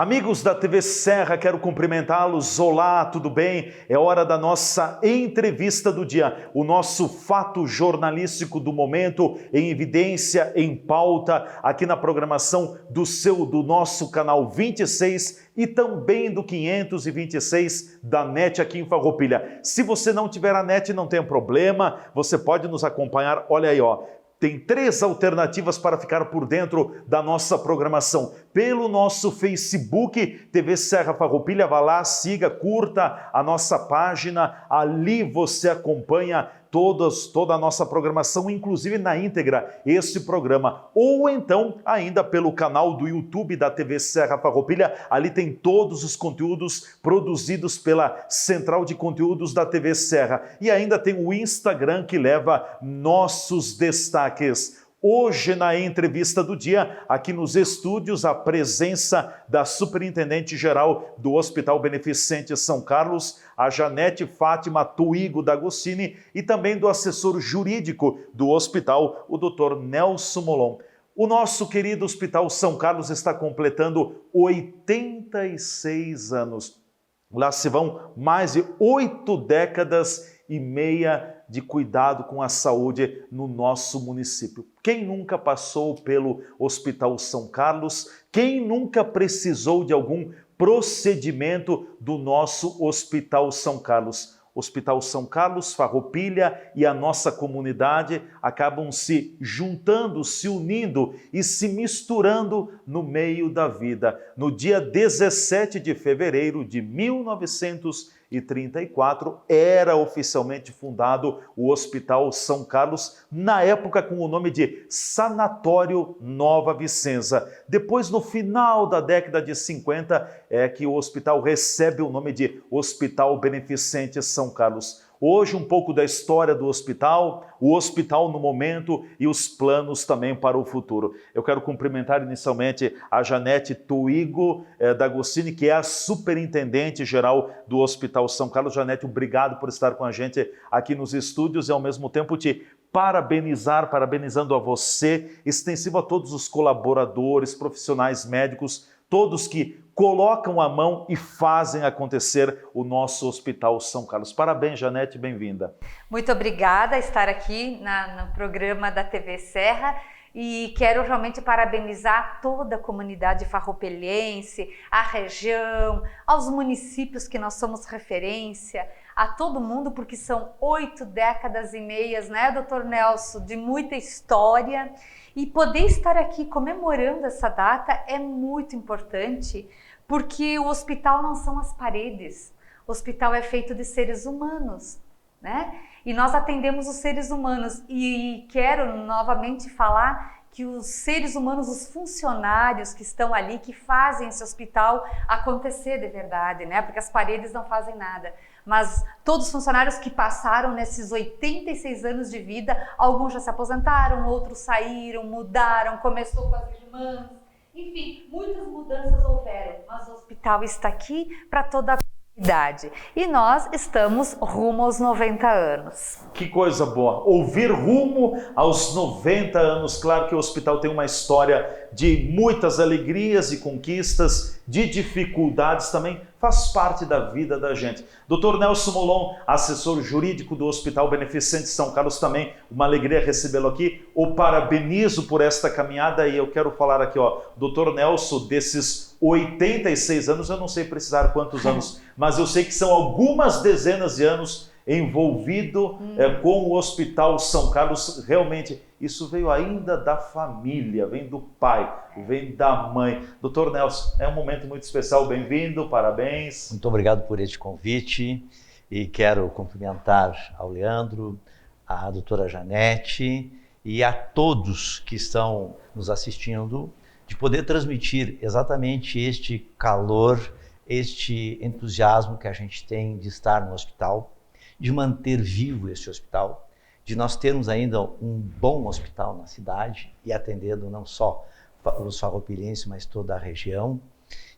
Amigos da TV Serra, quero cumprimentá-los. Olá, tudo bem? É hora da nossa entrevista do dia, o nosso fato jornalístico do momento, em evidência, em pauta, aqui na programação do nosso canal 26 e também do 526 da NET aqui em Farroupilha. Se você não tiver a NET, não tem problema, você pode nos acompanhar, olha aí, ó. Tem 3 alternativas para ficar por dentro da nossa programação. Pelo nosso Facebook, TV Serra Farroupilha, vá lá, siga, curta a nossa página. Ali você acompanha toda a nossa programação, inclusive na íntegra, esse programa. Ou então, ainda pelo canal do YouTube da TV Serra Farroupilha, ali tem todos os conteúdos produzidos pela Central de Conteúdos da TV Serra. E ainda tem o Instagram que leva nossos destaques. Hoje, na entrevista do dia, aqui nos estúdios, a presença da Superintendente-Geral do Hospital Beneficente São Carlos, a Janete Fátima Tuigo D'Agostini, e também do assessor jurídico do hospital, o Dr. Nelson Molon. O nosso querido Hospital São Carlos está completando 86 anos. Lá se vão mais de 8 décadas e meia de cuidado com a saúde no nosso município. Quem nunca passou pelo Hospital São Carlos? Quem nunca precisou de algum procedimento do nosso Hospital São Carlos? Hospital São Carlos, Farroupilha e a nossa comunidade acabam se juntando, se unindo e se misturando no meio da vida. No dia 17 de fevereiro de 1934, era oficialmente fundado o Hospital São Carlos, na época com o nome de Sanatório Nova Vicenza. Depois, no final da década de 50, é que o hospital recebe o nome de Hospital Beneficente São Carlos. Hoje, um pouco da história do hospital, o hospital no momento e os planos também para o futuro. Eu quero cumprimentar inicialmente a Janete Tuigo D'Agostini, que é a superintendente-geral do Hospital São Carlos. Janete, obrigado por estar com a gente aqui nos estúdios e, ao mesmo tempo, te parabenizando a você, extensivo a todos os colaboradores, profissionais médicos, todos que colocam a mão e fazem acontecer o nosso Hospital São Carlos. Parabéns, Janete, bem-vinda. Muito obrigada por estar aqui no programa da TV Serra e quero realmente parabenizar toda a comunidade farroupilhense, a região, aos municípios que nós somos referência, a todo mundo, porque são 8 décadas e meias, né, doutor Nelson, de muita história. E poder estar aqui comemorando essa data é muito importante, porque o hospital não são as paredes, o hospital é feito de seres humanos, né? E nós atendemos os seres humanos e quero novamente falar que os seres humanos, os funcionários que estão ali, que fazem esse hospital acontecer de verdade, né? Porque as paredes não fazem nada. Mas todos os funcionários que passaram nesses 86 anos de vida, alguns já se aposentaram, outros saíram, mudaram, começou com as irmãs, enfim, muitas mudanças houveram, mas o hospital está aqui para toda a comunidade. E nós estamos rumo aos 90 anos. Que coisa boa, ouvir rumo aos 90 anos. Claro que o hospital tem uma história de muitas alegrias e conquistas, de dificuldades também, faz parte da vida da gente. Dr. Nelson Molon, assessor jurídico do Hospital Beneficente São Carlos, também uma alegria recebê-lo aqui. O parabenizo por esta caminhada e eu quero falar aqui, ó, Dr. Nelson, desses 86 anos, eu não sei precisar quantos anos, mas eu sei que são algumas dezenas de anos envolvido com o Hospital São Carlos. Realmente, isso veio ainda da família, vem do pai, vem da mãe. Doutor Nelson, é um momento muito especial, bem-vindo, parabéns. Muito obrigado por este convite e quero cumprimentar ao Leandro, a doutora Janete e a todos que estão nos assistindo, de poder transmitir exatamente este calor, este entusiasmo que a gente tem de estar no hospital, de manter vivo este hospital, de nós termos ainda um bom hospital na cidade e atendendo não só os farroupilhenses, mas toda a região.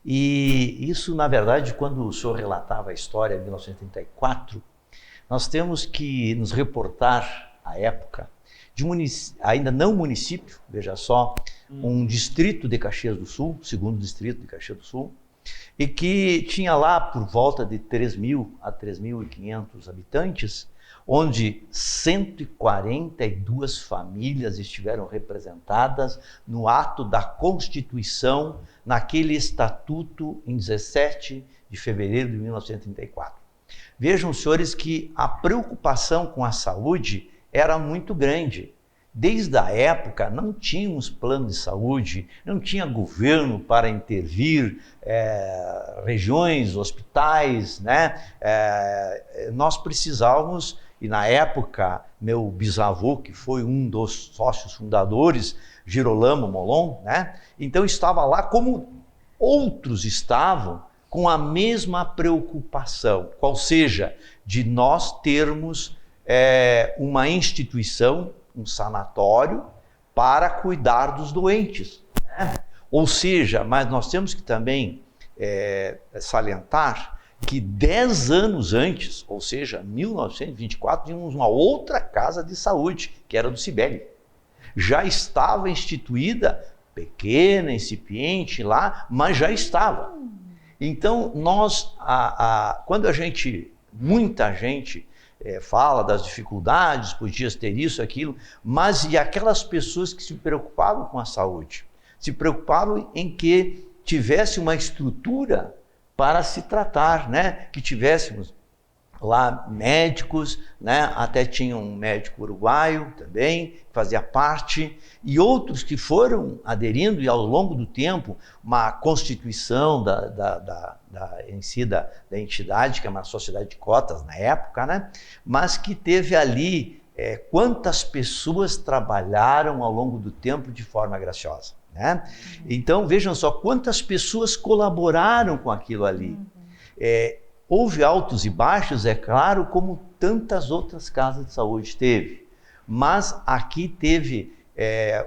E isso, na verdade, quando o senhor relatava a história de 1934, nós temos que nos reportar à época de ainda não município, veja só, um distrito de Caxias do Sul, segundo distrito de Caxias do Sul, e que tinha lá por volta de 3.000 a 3.500 habitantes, onde 142 famílias estiveram representadas no ato da Constituição, naquele estatuto em 17 de fevereiro de 1934. Vejam, senhores, que a preocupação com a saúde era muito grande. Desde a época não tínhamos plano de saúde, não tinha governo para intervir, regiões, hospitais, né? Nós precisávamos, e na época meu bisavô, que foi um dos sócios fundadores, Girolamo Molon, né? Então estava lá como outros estavam, com a mesma preocupação, qual seja, de nós termos uma instituição, um sanatório, para cuidar dos doentes, né? Ou seja, mas nós temos que também salientar que 10 anos antes, ou seja, 1924, tínhamos uma outra casa de saúde, que era do Cibele. Já estava instituída, pequena, incipiente lá, mas já estava. Então, nós, quando muita gente fala das dificuldades, podia ter isso, aquilo, mas e aquelas pessoas que se preocupavam com a saúde? Se preocupavam em que tivesse uma estrutura para se tratar, né? Que tivéssemos lá médicos, né? Até tinha um médico uruguaio também, que fazia parte, e outros que foram aderindo, e ao longo do tempo, uma constituição da entidade, que é uma sociedade de cotas na época, né? Mas que teve ali quantas pessoas trabalharam ao longo do tempo de forma graciosa, né? Então, vejam só quantas pessoas colaboraram com aquilo ali. Houve altos e baixos, é claro, como tantas outras casas de saúde teve, mas aqui teve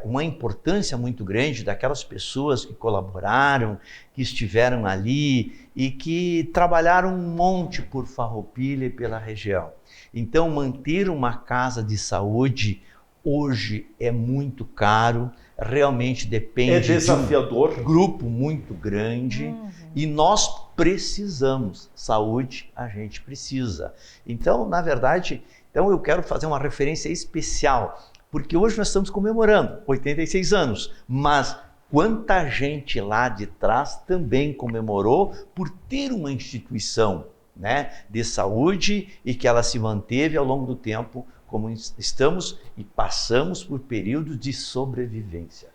uma importância muito grande daquelas pessoas que colaboraram, que estiveram ali e que trabalharam um monte por Farroupilha e pela região. Então, manter uma casa de saúde hoje é muito caro, realmente depende desafiador. De um grupo muito grande, e nós precisamos. Saúde a gente precisa. Então, na verdade, eu quero fazer uma referência especial, porque hoje nós estamos comemorando 86 anos, mas quanta gente lá de trás também comemorou por ter uma instituição, né, de saúde, e que ela se manteve ao longo do tempo, como estamos e passamos por períodos de sobrevivência.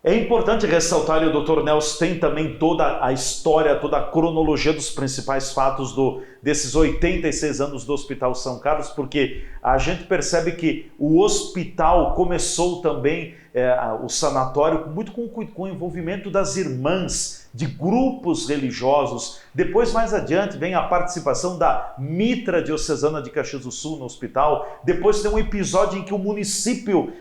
É importante ressaltar, e o Dr. Nelson tem também toda a história, toda a cronologia dos principais fatos desses 86 anos do Hospital São Carlos, porque a gente percebe que o hospital começou também, o sanatório, muito com o envolvimento das irmãs, de grupos religiosos. Depois, mais adiante, vem a participação da Mitra Diocesana de Caxias do Sul no hospital. Depois tem um episódio em que o município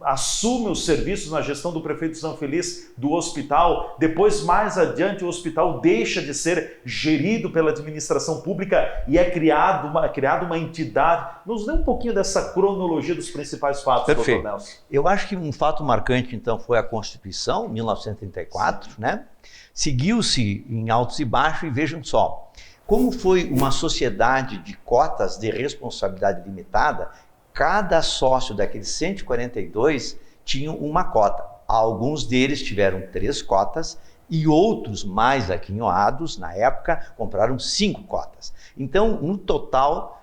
assume os serviços na gestão do prefeito Zanfeliz do hospital. Depois, mais adiante, o hospital deixa de ser gerido pela administração pública e é criada uma entidade. Nos dê um pouquinho dessa cronologia dos principais fatos, Perfeito. Dr. Nelson. Eu acho que um fato marcante, então, foi a Constituição, 1934, né? Seguiu-se em altos e baixos, e vejam só, como foi uma sociedade de cotas de responsabilidade limitada, cada sócio daqueles 142 tinha uma cota. Alguns deles tiveram 3 cotas e outros, mais aquinhoados, na época, compraram 5 cotas. Então, no total,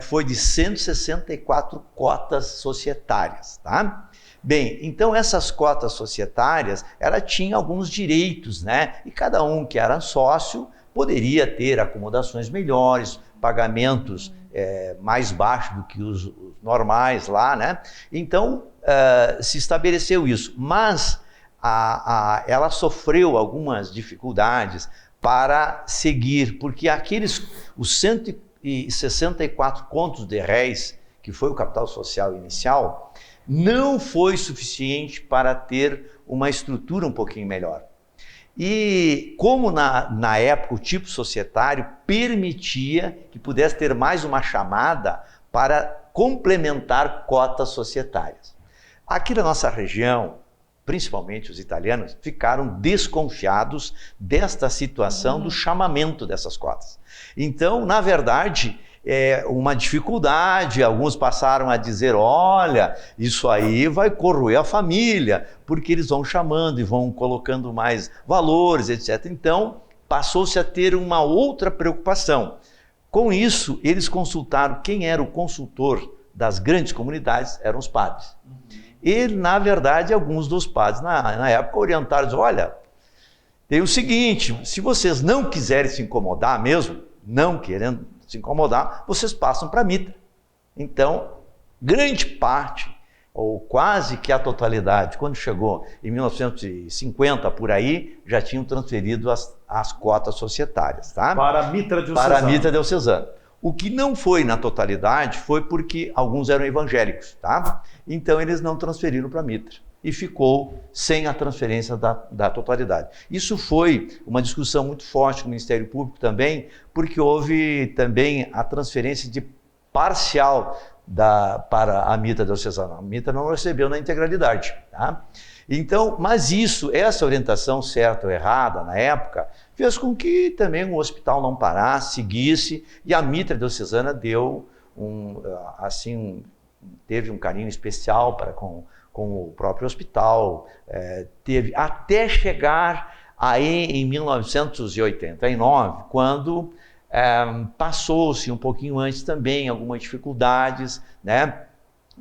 foi de 164 cotas societárias, tá? Bem, então essas cotas societárias, ela tinha alguns direitos, né? E cada um que era sócio poderia ter acomodações melhores, pagamentos mais baixos do que os normais lá, né? Então, se estabeleceu isso, mas ela sofreu algumas dificuldades para seguir, porque os 164 contos de réis, que foi o capital social inicial, não foi suficiente para ter uma estrutura um pouquinho melhor. E como na época o tipo societário permitia que pudesse ter mais uma chamada para complementar cotas societárias. Aqui na nossa região, principalmente os italianos, ficaram desconfiados desta situação do chamamento dessas cotas. Então, na verdade, é uma dificuldade, alguns passaram a dizer, olha, isso aí vai corroer a família, porque eles vão chamando e vão colocando mais valores, etc. Então, passou-se a ter uma outra preocupação. Com isso, eles consultaram quem era o consultor das grandes comunidades, eram os padres. E, na verdade, alguns dos padres, na época, orientaram, diziam, olha, tem o seguinte, se vocês não quiserem se incomodar mesmo, não querendo se incomodar, vocês passam para a mitra. Então, grande parte, ou quase que a totalidade, quando chegou em 1950, por aí, já tinham transferido as cotas societárias, tá? Para a mitra diocesana. Para a mitra diocesana. O que não foi na totalidade foi porque alguns eram evangélicos, tá? Então eles não transferiram para a mitra e ficou sem a transferência da totalidade. Isso foi uma discussão muito forte com o Ministério Público também, porque houve também a transferência de parcial para a mitra diocesana. A mitra não recebeu na integralidade, tá? Então, mas essa orientação certa ou errada na época, fez com que também o hospital não parasse, seguisse, e a mitra diocesana deu teve um carinho especial com o próprio hospital, teve até chegar aí em 1989, quando passou-se um pouquinho antes também algumas dificuldades, né?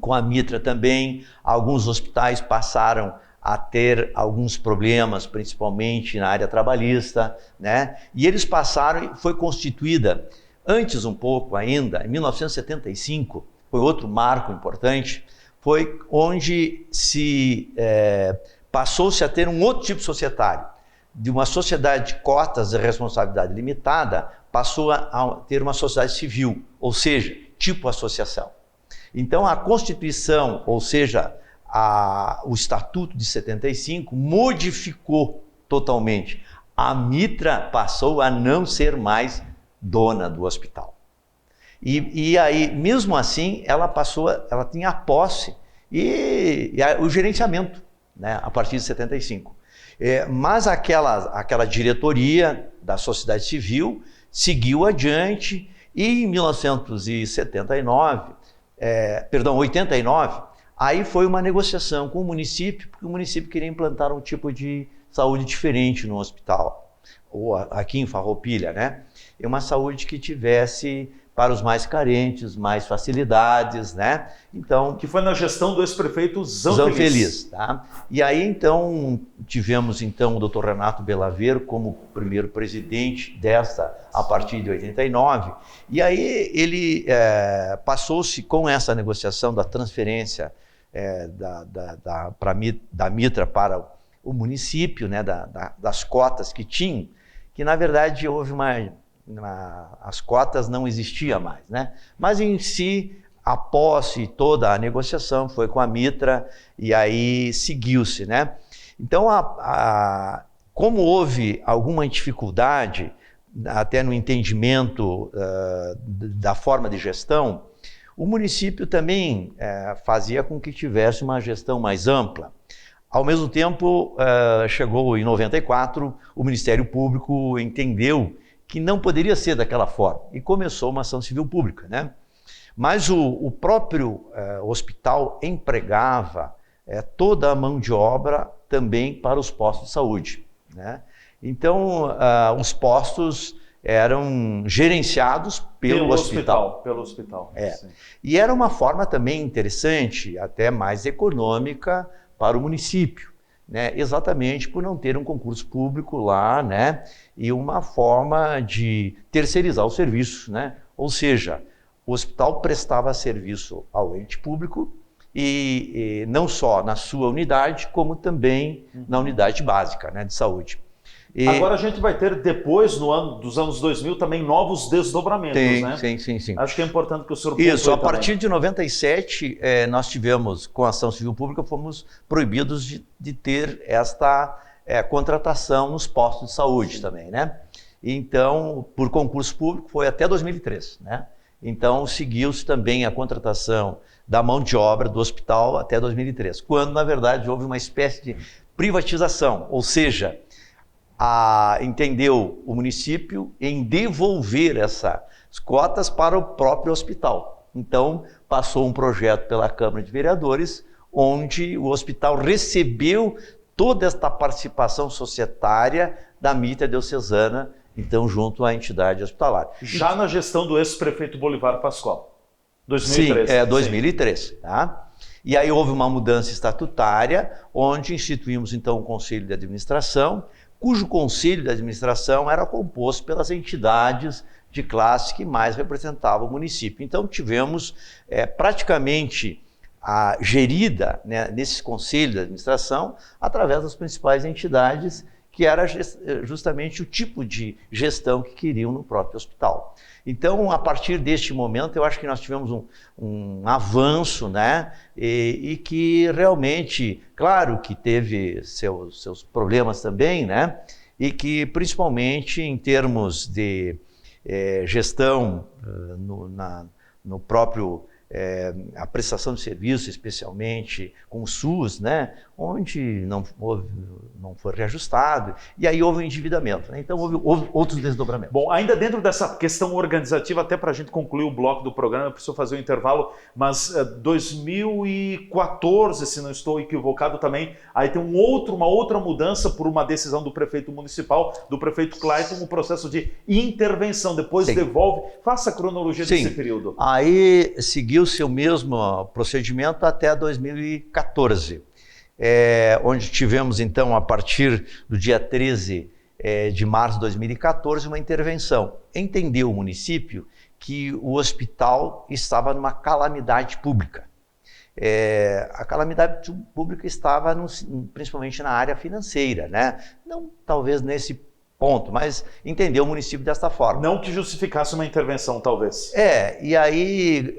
Com a mitra também, alguns hospitais passaram a ter alguns problemas, principalmente na área trabalhista, né? E eles passaram, foi constituída, antes um pouco ainda, em 1975, foi outro marco importante, foi onde passou-se a ter um outro tipo societário. De uma sociedade de cotas de responsabilidade limitada, passou a ter uma sociedade civil, ou seja, tipo associação. Então a Constituição, ou seja, o Estatuto de 75 modificou totalmente. A mitra passou a não ser mais dona do hospital. E aí, mesmo assim, ela tinha a posse e o gerenciamento, né, a partir de 75. Mas aquela diretoria da sociedade civil seguiu adiante e em 89, aí foi uma negociação com o município, porque o município queria implantar um tipo de saúde diferente no hospital, ou aqui em Farroupilha, né? E uma saúde que tivesse para os mais carentes, mais facilidades, né? Então, que foi na gestão do ex-prefeito Zanfeliz, tá? E aí então tivemos o Dr. Renato Belaver como primeiro presidente a partir de 89. E aí ele passou-se com essa negociação da transferência da mitra para o município, né? Das cotas que tinham, que na verdade houve as cotas não existiam mais, né? Mas em si, a posse, toda a negociação foi com a mitra e aí seguiu-se, né? Então, como houve alguma dificuldade até no entendimento da forma de gestão, o município também fazia com que tivesse uma gestão mais ampla. Ao mesmo tempo, chegou em 94, o Ministério Público entendeu que não poderia ser daquela forma, e começou uma ação civil pública, né? Mas o próprio hospital empregava toda a mão de obra também para os postos de saúde, né? Então, os postos eram gerenciados pelo hospital. Pelo hospital. Sim. E era uma forma também interessante, até mais econômica para o município, né? Exatamente por não ter um concurso público lá, né? E uma forma de terceirizar o serviço, né? Ou seja, o hospital prestava serviço ao ente público e não só na sua unidade, como também na unidade básica, né, de saúde. Agora a gente vai ter depois, dos anos 2000, também novos desdobramentos, né? Sim. Acho que é importante que o senhor... Isso, a partir de 97, nós tivemos, com a ação civil pública, fomos proibidos de ter esta contratação nos postos de saúde também, né? Então, por concurso público, foi até 2003, né? Então, seguiu-se também a contratação da mão de obra do hospital até 2003, quando, na verdade, houve uma espécie de privatização, ou seja, entendeu o município em devolver essas cotas para o próprio hospital. Então, passou um projeto pela Câmara de Vereadores, onde o hospital recebeu toda esta participação societária da mitra diocesana, então, junto à entidade hospitalar. Já na gestão do ex-prefeito Bolivar Pascoal, 2003. Sim, 2003. Tá? E aí houve uma mudança estatutária, onde instituímos, então, o Conselho de Administração, cujo Conselho de Administração era composto pelas entidades de classe que mais representavam o município. Então, tivemos praticamente a gerida, né, nesse Conselho de Administração através das principais entidades, que era justamente o tipo de gestão que queriam no próprio hospital. Então, a partir deste momento, eu acho que nós tivemos um avanço, né? E que realmente, claro que teve seus problemas também, né? E que, principalmente em termos de gestão no próprio a prestação de serviço, especialmente com o SUS, né, onde não foi reajustado, e aí houve um endividamento, né? Então houve outros desdobramentos. Bom, ainda dentro dessa questão organizativa, até para a gente concluir o bloco do programa, eu preciso fazer um intervalo, mas 2014, se não estou equivocado também, aí tem uma outra mudança por uma decisão do prefeito municipal, do prefeito Clayton, um processo de intervenção, depois Sim. devolve. Faça a cronologia Sim. desse período. Aí seguiu-se o mesmo procedimento até 2014. Onde tivemos, então, a partir do dia 13 de março de 2014, uma intervenção. Entendeu o município que o hospital estava numa calamidade pública. A calamidade pública estava principalmente na área financeira, né? Não talvez nesse ponto, mas entendeu o município desta forma. Não que justificasse uma intervenção, talvez. E aí,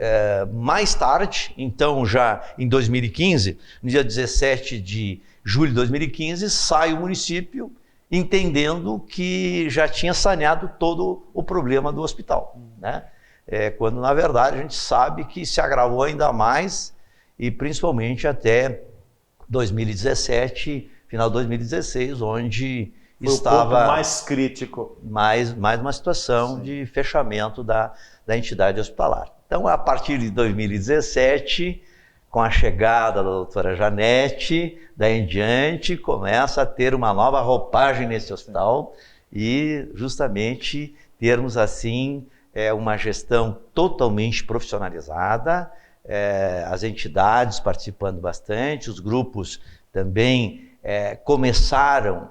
mais tarde, então já em 2015, no dia 17 de julho de 2015, sai o município entendendo que já tinha saneado todo o problema do hospital, né? Quando, na verdade, a gente sabe que se agravou ainda mais, e principalmente até 2017, final de 2016, onde foi estava o ponto mais crítico. Mais uma situação Sim. de fechamento da entidade hospitalar. Então, a partir de 2017, com a chegada da doutora Janete, daí em diante, começa a ter uma nova roupagem nesse hospital e justamente termos assim uma gestão totalmente profissionalizada, as entidades participando bastante, os grupos também começaram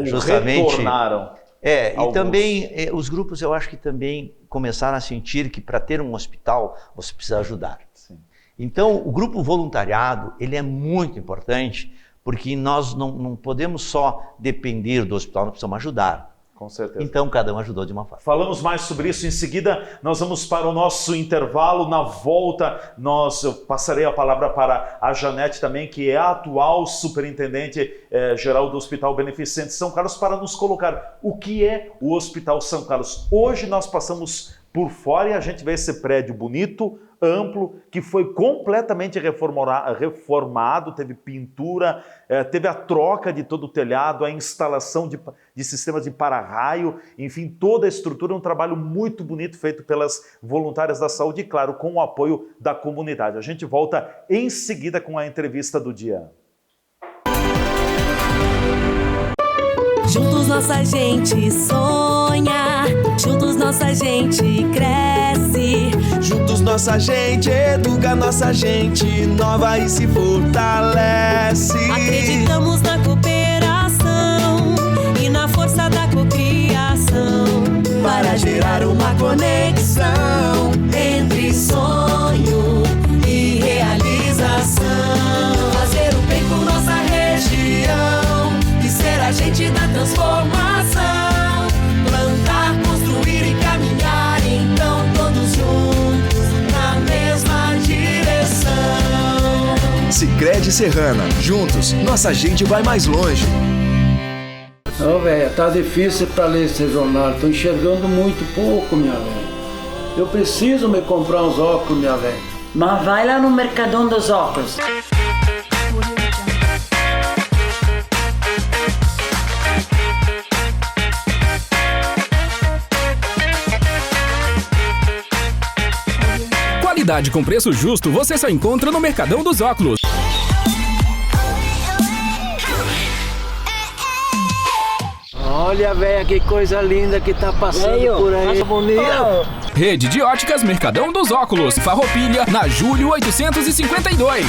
justamente retornaram. E também os grupos, eu acho que também começaram a sentir que para ter um hospital você precisa ajudar. Sim. Então o grupo voluntariado ele é muito importante, porque nós não podemos só depender do hospital, nós precisamos ajudar. Com certeza. Então cada um ajudou de uma forma. Falamos mais sobre isso em seguida. Nós vamos para o nosso intervalo. Na volta, eu passarei a palavra para a Janete também, que é a atual superintendente geral do Hospital Beneficente São Carlos, para nos colocar o que é o Hospital São Carlos. Hoje nós passamos por fora e a gente vê esse prédio bonito, amplo, que foi completamente reformado, teve pintura, teve a troca de todo o telhado, a instalação de sistemas de para-raio, enfim, toda a estrutura, um trabalho muito bonito feito pelas voluntárias da saúde e, claro, com o apoio da comunidade. A gente volta em seguida com a entrevista do dia. Juntos nossa gente sonha, juntos nossa gente cresce. Juntos nossa gente educa, nossa gente inova e se fortalece. Acreditamos na cooperação e na força da cocriação, para gerar uma conexão entre sonho e realização. Fazer o bem por nossa região e ser agente da transformação. Plantar, construir e caminhar, então todos juntos na mesma direção. Sicredi Serrana, juntos nossa gente vai mais longe. Não, velho, tá difícil pra ler esse jornal, tô enxergando muito pouco, minha velha. Eu preciso me comprar uns óculos, minha velha. Mas vai lá no Mercadão dos Óculos. Qualidade com preço justo você só encontra no Mercadão dos Óculos. Olha, velho, que coisa linda que tá passando por aí. Bonita. Rede de óticas Mercadão dos Óculos. Farroupilha, na Júlio 852.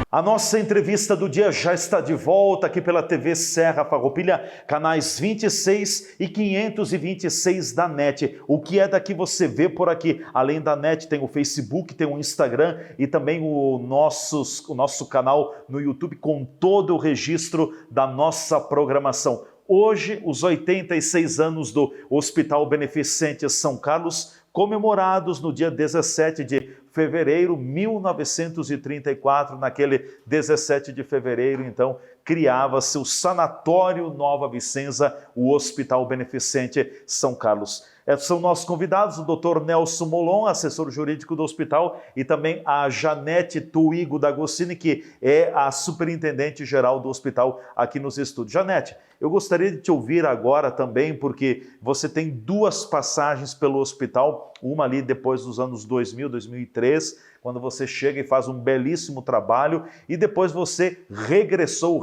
A nossa entrevista do dia já está de volta aqui pela TV Serra Farroupilha, canais 26 e 526 da NET. O que é daqui você vê por aqui. Além da NET tem o Facebook, tem o Instagram e também o nosso canal no YouTube com todo o registro da nossa programação. Hoje, os 86 anos do Hospital Beneficente São Carlos, comemorados no dia 17 de fevereiro de 1934, naquele 17 de fevereiro, então, criava-se o Sanatório Nova Vicenza, o Hospital Beneficente São Carlos. São nossos convidados o Dr. Nelson Molon, assessor jurídico do hospital, e também a Janete Tuigo D'Agostini, que é a superintendente-geral do hospital aqui nos estúdios. Janete, eu gostaria de te ouvir agora também, porque você tem duas passagens pelo hospital, uma ali depois dos anos 2000, 2003, quando você chega e faz um belíssimo trabalho, e depois você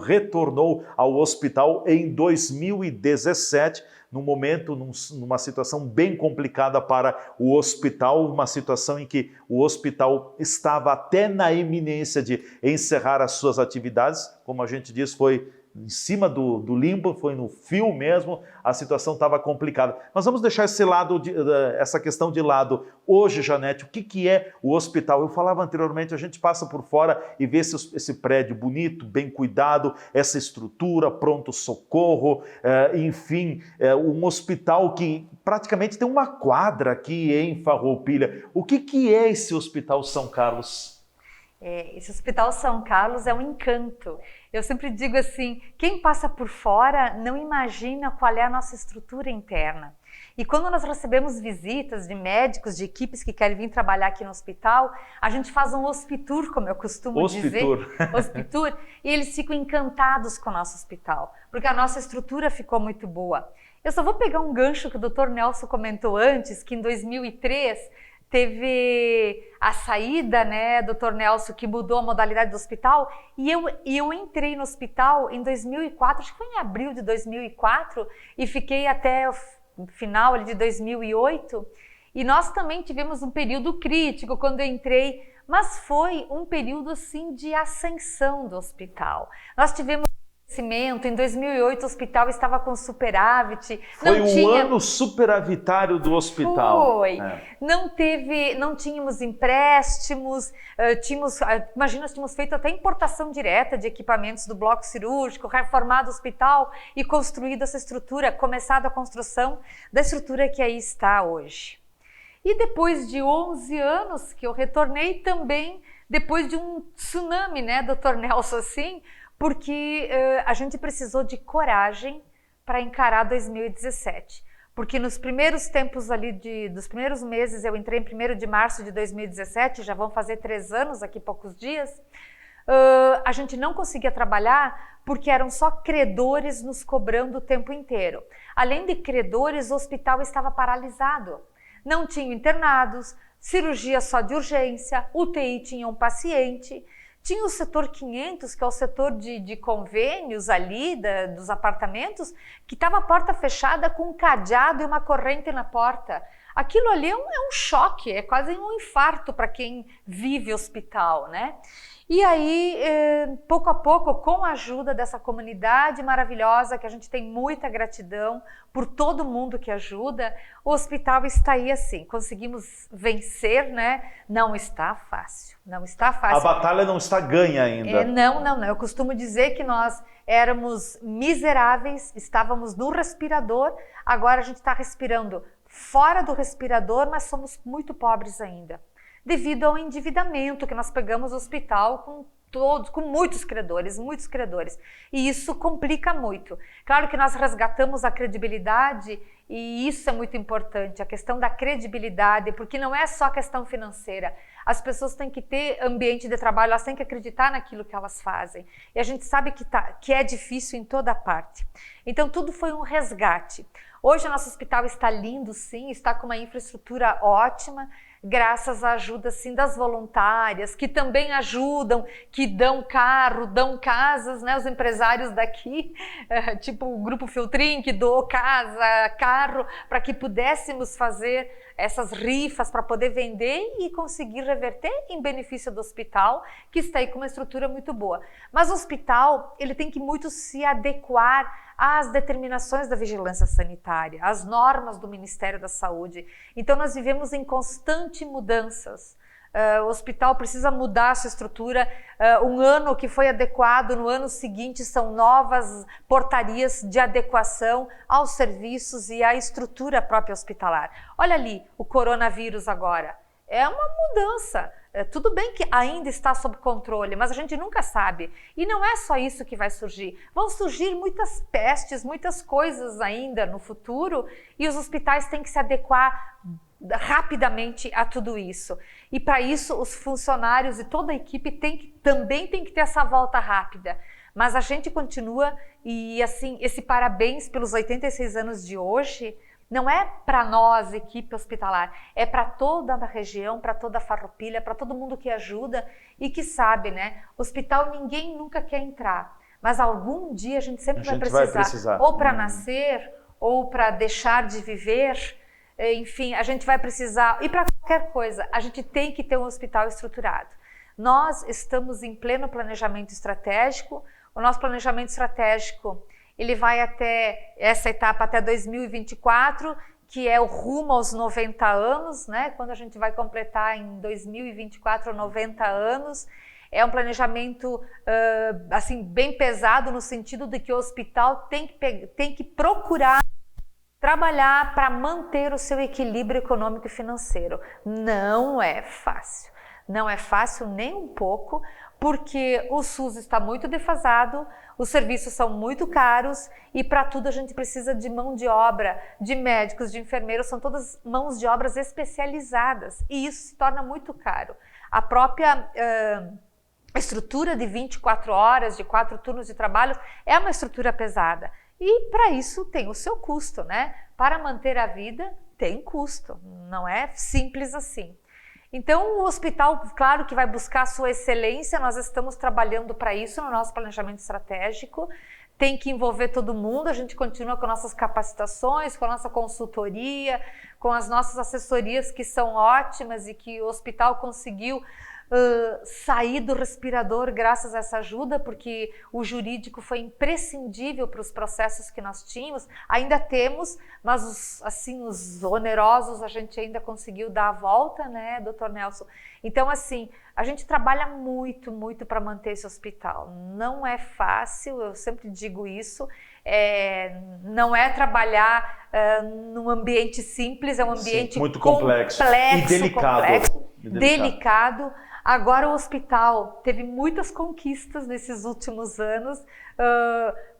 retornou ao hospital em 2017, num momento, numa situação bem complicada para o hospital, uma situação em que o hospital estava até na iminência de encerrar as suas atividades, como a gente diz, foi em cima do limbo, foi no fio mesmo, a situação estava complicada. Mas vamos deixar essa questão de lado. Hoje, Janete, o que é o hospital? Eu falava anteriormente, a gente passa por fora e vê esse prédio bonito, bem cuidado, essa estrutura, pronto-socorro, enfim, um hospital que praticamente tem uma quadra aqui em Farroupilha. O que é esse Hospital São Carlos? Esse Hospital São Carlos é um encanto. Eu sempre digo assim, quem passa por fora não imagina qual é a nossa estrutura interna. E quando nós recebemos visitas de médicos, de equipes que querem vir trabalhar aqui no hospital, a gente faz um hospitur, como eu costumo dizer. Hospitur. E eles ficam encantados com o nosso hospital, porque a nossa estrutura ficou muito boa. Eu só vou pegar um gancho que o Dr. Nelson comentou antes, que em 2003... teve a saída, né, Dr. Nelson, que mudou a modalidade do hospital, e eu entrei no hospital em 2004, acho que foi em abril de 2004, e fiquei até o final ali de 2008, e nós também tivemos um período crítico quando eu entrei, mas foi um período assim de ascensão do hospital. Nós tivemos em 2008 o hospital estava com superávit. Foi o ano superavitário do hospital. Foi. Não tínhamos empréstimos, imagina, tínhamos feito até importação direta de equipamentos do bloco cirúrgico, reformado o hospital e construído essa estrutura, começado a construção da estrutura que aí está hoje. E depois de 11 anos que eu retornei também, depois de um tsunami, né, Dr. Nelson, assim, porque a gente precisou de coragem para encarar 2017. Porque nos primeiros tempos ali, dos primeiros meses, eu entrei em 1º de março de 2017, já vão fazer 3 anos aqui, poucos dias, a gente não conseguia trabalhar porque eram só credores nos cobrando o tempo inteiro. Além de credores, o hospital estava paralisado. Não tinham internados, cirurgia só de urgência, UTI tinha um paciente. Tinha o setor 500, que é o setor de convênios ali, dos apartamentos, que estava a porta fechada com um cadeado e uma corrente na porta. Aquilo ali é um choque, é quase um infarto para quem vive hospital, né? E aí, pouco a pouco, com a ajuda dessa comunidade maravilhosa, que a gente tem muita gratidão por todo mundo que ajuda, o hospital está aí assim, conseguimos vencer, né? Não está fácil, não está fácil. A batalha não está ganha ainda. Não. Eu costumo dizer que nós éramos miseráveis, estávamos no respirador, agora a gente está respirando fora do respirador, mas somos muito pobres ainda, devido ao endividamento que nós pegamos no hospital com muitos credores, e isso complica muito. Claro que nós resgatamos a credibilidade, e isso é muito importante, a questão da credibilidade, porque não é só questão financeira. As pessoas têm que ter ambiente de trabalho, elas têm que acreditar naquilo que elas fazem. E a gente sabe que é difícil em toda parte. Então tudo foi um resgate. Hoje o nosso hospital está lindo, sim, está com uma infraestrutura ótima, graças à ajuda, sim, das voluntárias, que também ajudam, que dão carro, dão casas, né? Os empresários daqui, tipo o Grupo Filtrim, que doou casa, carro, para que pudéssemos fazer essas rifas para poder vender e conseguir reverter em benefício do hospital, que está aí com uma estrutura muito boa. Mas o hospital, ele tem que muito se adequar às determinações da vigilância sanitária, às normas do Ministério da Saúde. Então nós vivemos em constante mudanças. O hospital precisa mudar a sua estrutura. Um ano que foi adequado, no ano seguinte são novas portarias de adequação aos serviços e à estrutura própria hospitalar. Olha ali, o coronavírus agora. É uma mudança. Tudo bem que ainda está sob controle, mas a gente nunca sabe. E não é só isso que vai surgir. Vão surgir muitas pestes, muitas coisas ainda no futuro, e os hospitais têm que se adequar rapidamente a tudo isso. E para isso os funcionários e toda a equipe também tem que ter essa volta rápida. Mas a gente continua, e assim, esse parabéns pelos 86 anos de hoje, não é para nós, equipe hospitalar, é para toda a região, para toda a Farroupilha, para todo mundo que ajuda e que sabe, né? Hospital ninguém nunca quer entrar, mas algum dia a gente sempre vai precisar, ou para nascer, ou para deixar de viver, enfim, a gente vai precisar, e para qualquer coisa, a gente tem que ter um hospital estruturado. Nós estamos em pleno planejamento estratégico, o nosso planejamento estratégico ele vai até essa etapa até 2024, que é o rumo aos 90 anos, né? Quando a gente vai completar em 2024 90 anos. É um planejamento assim, bem pesado no sentido de que o hospital tem que procurar trabalhar para manter o seu equilíbrio econômico e financeiro. Não é fácil. Não é fácil nem um pouco, porque o SUS está muito defasado, os serviços são muito caros e para tudo a gente precisa de mão de obra, de médicos, de enfermeiros, são todas mãos de obras especializadas e isso se torna muito caro. A própria estrutura de 24 horas, de 4 turnos de trabalho, é uma estrutura pesada e para isso tem o seu custo, né? Para manter a vida tem custo, não é simples assim. Então, o hospital, claro que vai buscar a sua excelência, nós estamos trabalhando para isso no nosso planejamento estratégico, tem que envolver todo mundo, a gente continua com nossas capacitações, com a nossa consultoria, com as nossas assessorias que são ótimas e que o hospital conseguiu sair do respirador graças a essa ajuda, porque o jurídico foi imprescindível para os processos que nós tínhamos, ainda temos, mas os onerosos a gente ainda conseguiu dar a volta, né, doutor Nelson? Então, assim, a gente trabalha muito, muito para manter esse hospital. Não é fácil, eu sempre digo isso, não é trabalhar num ambiente simples, é um ambiente muito complexo e delicado. Agora o hospital teve muitas conquistas nesses últimos anos.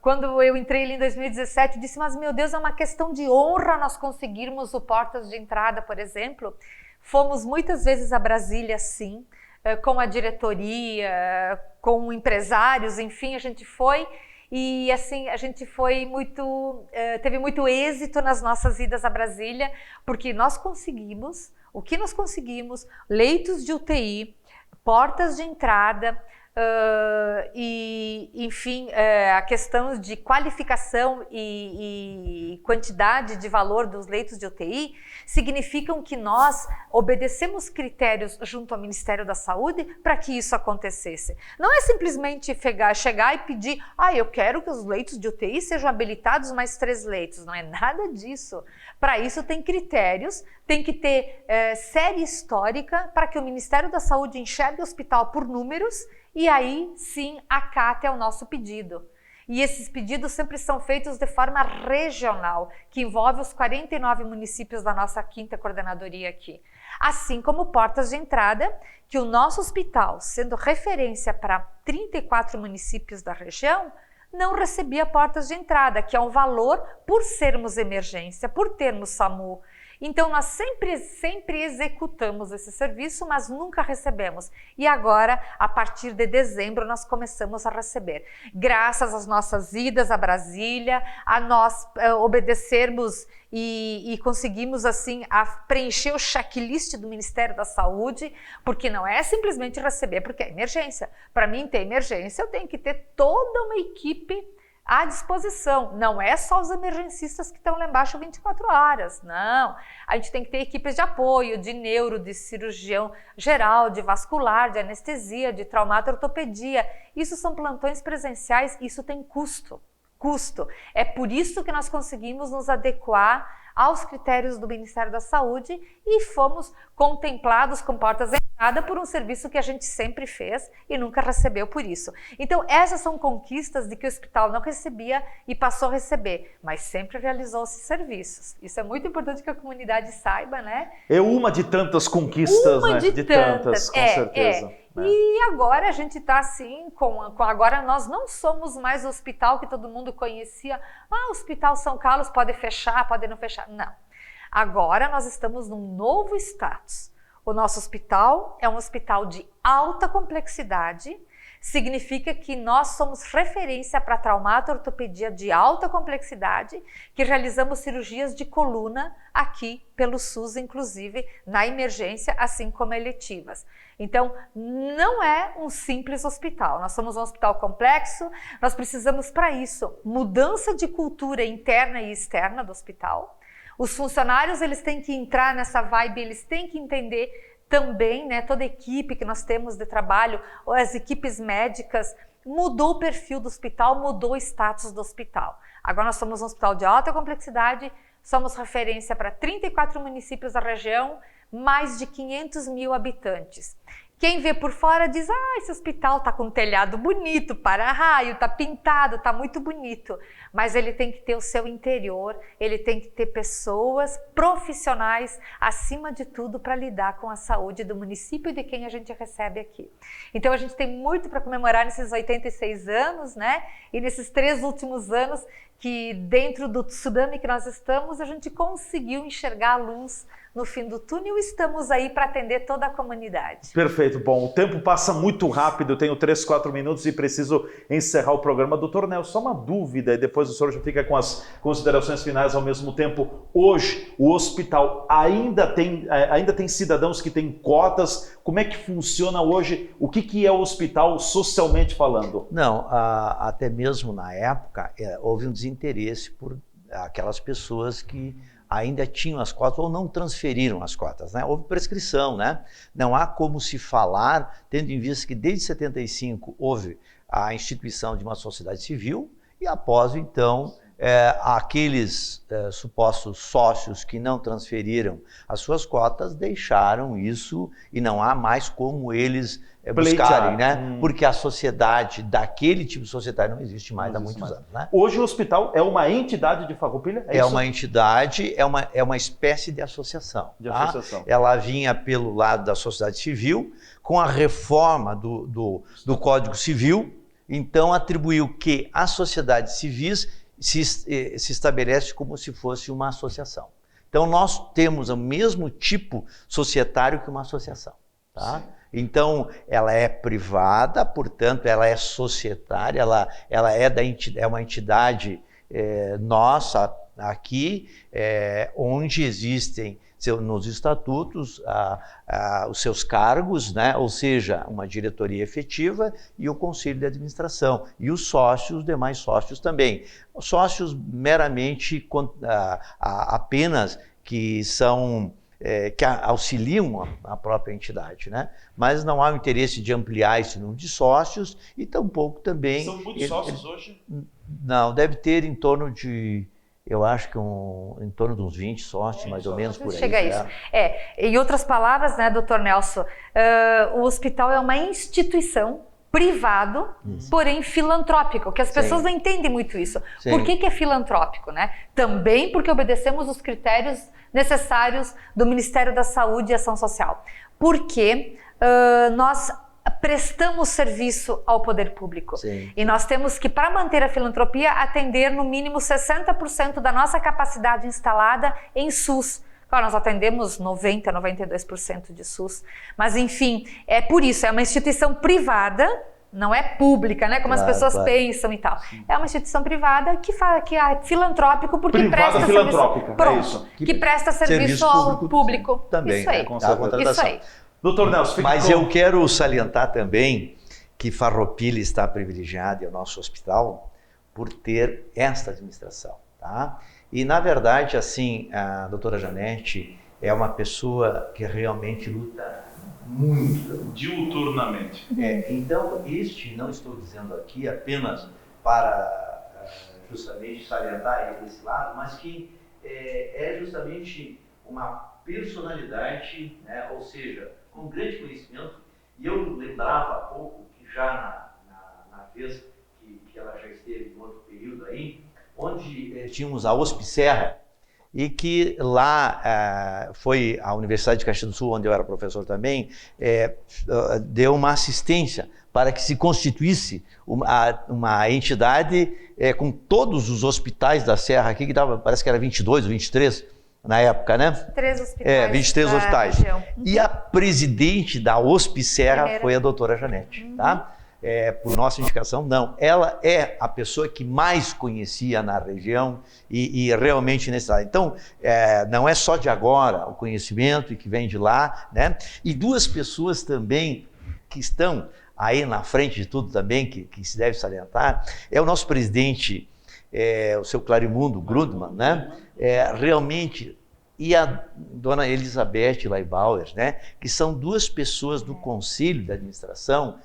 Quando eu entrei ali em 2017, eu disse, mas meu Deus, é uma questão de honra nós conseguirmos o portas de entrada, por exemplo. Fomos muitas vezes a Brasília, sim, com a diretoria, com empresários, enfim, a gente foi. E assim, a gente foi teve muito êxito nas nossas idas a Brasília, porque nós conseguimos, o que nós conseguimos, leitos de UTI, portas de entrada, enfim, a questão de qualificação e quantidade de valor dos leitos de UTI significam que nós obedecemos critérios junto ao Ministério da Saúde para que isso acontecesse. Não é simplesmente chegar e pedir, eu quero que os leitos de UTI sejam habilitados mais 3 leitos. Não é nada disso. Para isso tem critérios, tem que ter série histórica para que o Ministério da Saúde enxergue o hospital por números e aí sim acate ao nosso pedido. E esses pedidos sempre são feitos de forma regional, que envolve os 49 municípios da nossa 5ª coordenadoria aqui. Assim como portas de entrada, que o nosso hospital, sendo referência para 34 municípios da região, não recebia portas de entrada, que é um valor por sermos emergência, por termos SAMU. Então, nós sempre executamos esse serviço, mas nunca recebemos. E agora, a partir de dezembro, nós começamos a receber. Graças às nossas idas a Brasília, a nós obedecermos e conseguimos, assim, preencher o checklist do Ministério da Saúde, porque não é simplesmente receber, porque é emergência. Para mim, ter emergência, eu tenho que ter toda uma equipe à disposição. Não é só os emergencistas que estão lá embaixo 24 horas, não. A gente tem que ter equipes de apoio, de neuro, de cirurgião geral, de vascular, de anestesia, de traumato-ortopedia. Isso são plantões presenciais, isso tem custo. É por isso que nós conseguimos nos adequar aos critérios do Ministério da Saúde e fomos contemplados com portas de entrada por um serviço que a gente sempre fez e nunca recebeu por isso. Então, essas são conquistas de que o hospital não recebia e passou a receber, mas sempre realizou esses serviços. Isso é muito importante que a comunidade saiba, né? É uma de tantas conquistas, né? De tantas, com certeza. E agora a gente está assim, agora nós não somos mais o hospital que todo mundo conhecia. O Hospital São Carlos pode fechar, pode não fechar. Não. Agora nós estamos num novo status. O nosso hospital é um hospital de alta complexidade, significa que nós somos referência para traumato-ortopedia de alta complexidade, que realizamos cirurgias de coluna aqui pelo SUS, inclusive na emergência, assim como eletivas. Então, não é um simples hospital, nós somos um hospital complexo, nós precisamos para isso mudança de cultura interna e externa do hospital. Os funcionários, eles têm que entrar nessa vibe, eles têm que entender também, né, toda a equipe que nós temos de trabalho, as equipes médicas, mudou o perfil do hospital, mudou o status do hospital. Agora nós somos um hospital de alta complexidade, somos referência para 34 municípios da região, mais de 500 mil habitantes. Quem vê por fora diz, esse hospital está com um telhado bonito, para-raio, está pintado, está muito bonito. Mas ele tem que ter o seu interior, ele tem que ter pessoas profissionais, acima de tudo, para lidar com a saúde do município e de quem a gente recebe aqui. Então a gente tem muito para comemorar nesses 86 anos, né? E nesses 3 últimos anos que dentro do tsunami que nós estamos, a gente conseguiu enxergar a luz no fim do túnel, estamos aí para atender toda a comunidade. Perfeito. Bom, o tempo passa muito rápido, eu tenho 3, 4 minutos e preciso encerrar o programa. Doutor Nelson, só uma dúvida, e depois o senhor já fica com as considerações finais ao mesmo tempo. Hoje, o hospital ainda tem cidadãos que têm cotas? Como é que funciona hoje? O que é o hospital socialmente falando? Não, até mesmo na época, houve um desinteresse por aquelas pessoas que ainda tinham as cotas ou não transferiram as cotas, né? Houve prescrição, né? Não há como se falar, tendo em vista que desde 75 houve a instituição de uma sociedade civil e após, então, aqueles supostos sócios que não transferiram as suas cotas deixaram isso e não há mais como eles buscarem, né? Porque a sociedade, daquele tipo de sociedade, não existe mais há muitos anos, né? Hoje o hospital é uma entidade de Farroupilha? É uma entidade, é uma espécie de associação. Ela vinha pelo lado da sociedade civil, com a reforma do Código Civil, então atribuiu que as sociedades civis se estabelece como se fosse uma associação. Então nós temos o mesmo tipo societário que uma associação, tá? Então ela é privada, portanto ela é societária, ela é uma entidade nossa, aqui onde existem nos estatutos os seus cargos, né? Ou seja, uma diretoria efetiva e o conselho de administração, e os sócios, os demais sócios também. Os sócios meramente apenas que são que auxiliam a própria entidade, né? Mas não há o interesse de ampliar esse número de sócios e tampouco também... São muitos sócios hoje? Não, deve ter em torno de... Eu acho que em torno de uns 20 sócios, mais ou menos, por aí. Chega a isso. Em outras palavras, né, doutor Nelson, o hospital é uma instituição privado, porém filantrópico, que as pessoas não entendem muito isso. Sim. Por que é filantrópico, né? Também porque obedecemos os critérios necessários do Ministério da Saúde e Ação Social. Porque nós prestamos serviço ao poder público. Sim. E nós temos que, para manter a filantropia, atender no mínimo 60% da nossa capacidade instalada em SUS. Claro, nós atendemos 90%, 92% de SUS. Mas, enfim, é por isso, é uma instituição privada, não é pública, né? Como as pessoas pensam e tal. É uma instituição privada que é filantrópico porque privada presta filantrópica, serviço. Pronto, isso. Que presta serviço ao público. Também, isso aí. com a contratação. Isso aí. Doutor Nelson, Mas eu quero salientar também que Farroupilha está privilegiada, e o nosso hospital, por ter esta administração, tá? E, na verdade, assim, a doutora Janete é uma pessoa que realmente luta muito. diuturnamente. Então, não estou dizendo aqui apenas para justamente salientar esse lado, mas que é justamente uma personalidade, né? Ou seja, com grande conhecimento. E eu lembrava há pouco que já na vez que ela já esteve em outro período aí, onde tínhamos a OSP Serra, e que lá foi a Universidade de Caxias do Sul, onde eu era professor também, deu uma assistência para que se constituísse uma entidade com todos os hospitais da Serra aqui, que dava, parece que era 22 ou 23 na época, né? 3 hospitais. 23 hospitais. Região. E a presidente da OSP Serra foi a doutora Janete, tá? Por nossa indicação, não. Ela é a pessoa que mais conhecia na região e realmente necessária. Então, não é só de agora o conhecimento e que vem de lá, né? E duas pessoas também que estão aí na frente de tudo também, que se deve salientar, é o nosso presidente, o seu Clarimundo Grundmann, né? Realmente, e a dona Elizabeth Leibauer, né? Que são duas pessoas do conselho da administração,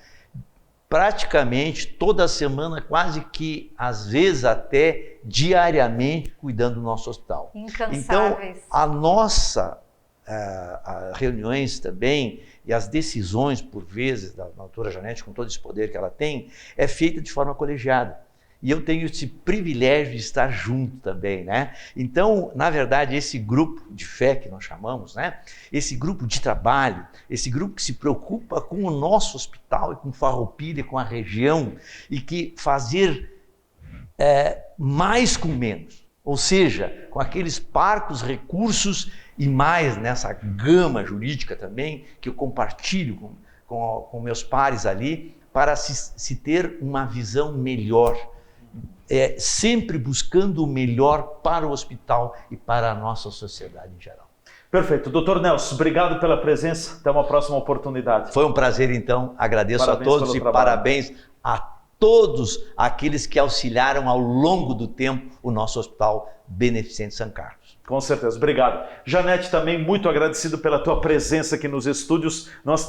praticamente toda semana, quase que às vezes até diariamente, cuidando do nosso hospital. Incansáveis. Então, a nossa reuniões também e as decisões, por vezes, da doutora Janete, com todo esse poder que ela tem, é feita de forma colegiada. E eu tenho esse privilégio de estar junto também, né? Então, na verdade, esse grupo de fé que nós chamamos, né? Esse grupo de trabalho, esse grupo que se preocupa com o nosso hospital e com Farroupilha, com a região, e que fazer mais com menos, ou seja, com aqueles parcos recursos e mais nessa gama jurídica também, que eu compartilho com meus pares ali, para se ter uma visão melhor, sempre buscando o melhor para o hospital e para a nossa sociedade em geral. Perfeito. Doutor Nelson, obrigado pela presença. Até uma próxima oportunidade. Foi um prazer, então. Agradeço Parabéns a todos pelo e trabalho. parabéns a todos aqueles que auxiliaram ao longo do tempo o nosso Hospital Beneficente São Carlos. Com certeza, obrigado. Janete, também muito agradecido pela tua presença aqui nos estúdios. Nós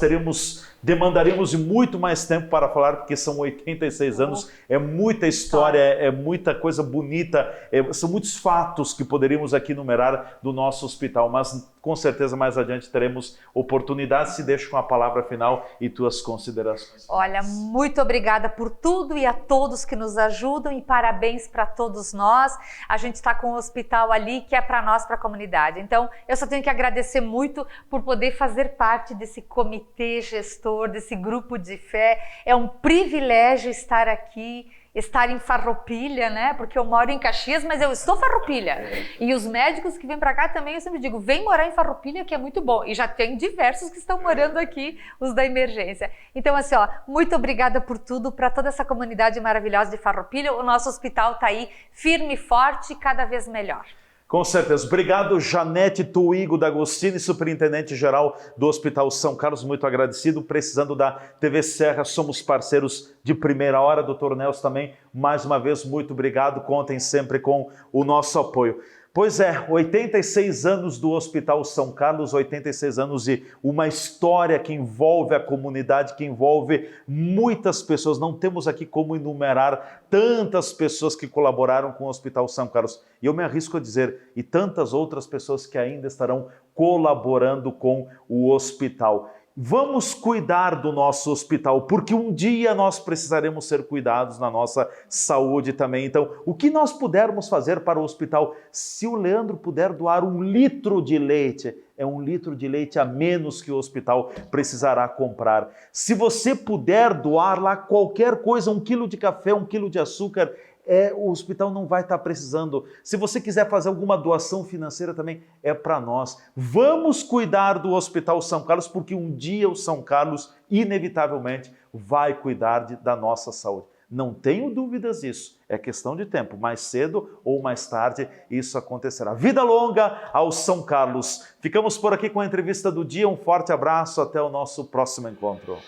demandaríamos muito mais tempo para falar, porque são 86 anos, é muita história, é muita coisa bonita, são muitos fatos que poderíamos aqui enumerar do nosso hospital, mas com certeza mais adiante teremos oportunidade. Se deixo com a palavra final e tuas considerações. Olha, muito obrigada por tudo e a todos que nos ajudam, e parabéns para todos nós. A gente está com o hospital ali que é para nós, para a comunidade. Então, eu só tenho que agradecer muito por poder fazer parte desse comitê gestor, desse grupo de fé. É um privilégio estar aqui, estar em Farroupilha, né? Porque eu moro em Caxias, mas eu estou em Farroupilha. E os médicos que vêm para cá também, eu sempre digo, vem morar em Farroupilha, que é muito bom. E já tem diversos que estão morando aqui, os da emergência. Então, assim, ó, muito obrigada por tudo, para toda essa comunidade maravilhosa de Farroupilha. O nosso hospital está aí firme e forte, cada vez melhor. Com certeza. Obrigado, Janete Tuigo D'Agostini, superintendente-geral do Hospital São Carlos, muito agradecido. Precisando da TV Serra, somos parceiros de primeira hora. Doutor Nelson também, mais uma vez, muito obrigado. Contem sempre com o nosso apoio. Pois é, 86 anos do Hospital São Carlos, 86 anos e uma história que envolve a comunidade, que envolve muitas pessoas. Não temos aqui como enumerar tantas pessoas que colaboraram com o Hospital São Carlos. E eu me arrisco a dizer, e tantas outras pessoas que ainda estarão colaborando com o hospital. Vamos cuidar do nosso hospital, porque um dia nós precisaremos ser cuidados na nossa saúde também. Então, o que nós pudermos fazer para o hospital? Se o Leandro puder doar 1 litro de leite, é 1 litro de leite a menos que o hospital precisará comprar. Se você puder doar lá qualquer coisa, 1 quilo de café, 1 quilo de açúcar, o hospital não vai estar precisando. Se você quiser fazer alguma doação financeira também, é para nós. Vamos cuidar do Hospital São Carlos, porque um dia o São Carlos, inevitavelmente, vai cuidar da nossa saúde. Não tenho dúvidas disso. É questão de tempo. Mais cedo ou mais tarde, isso acontecerá. Vida longa ao São Carlos. Ficamos por aqui com a entrevista do dia. Um forte abraço. Até o nosso próximo encontro.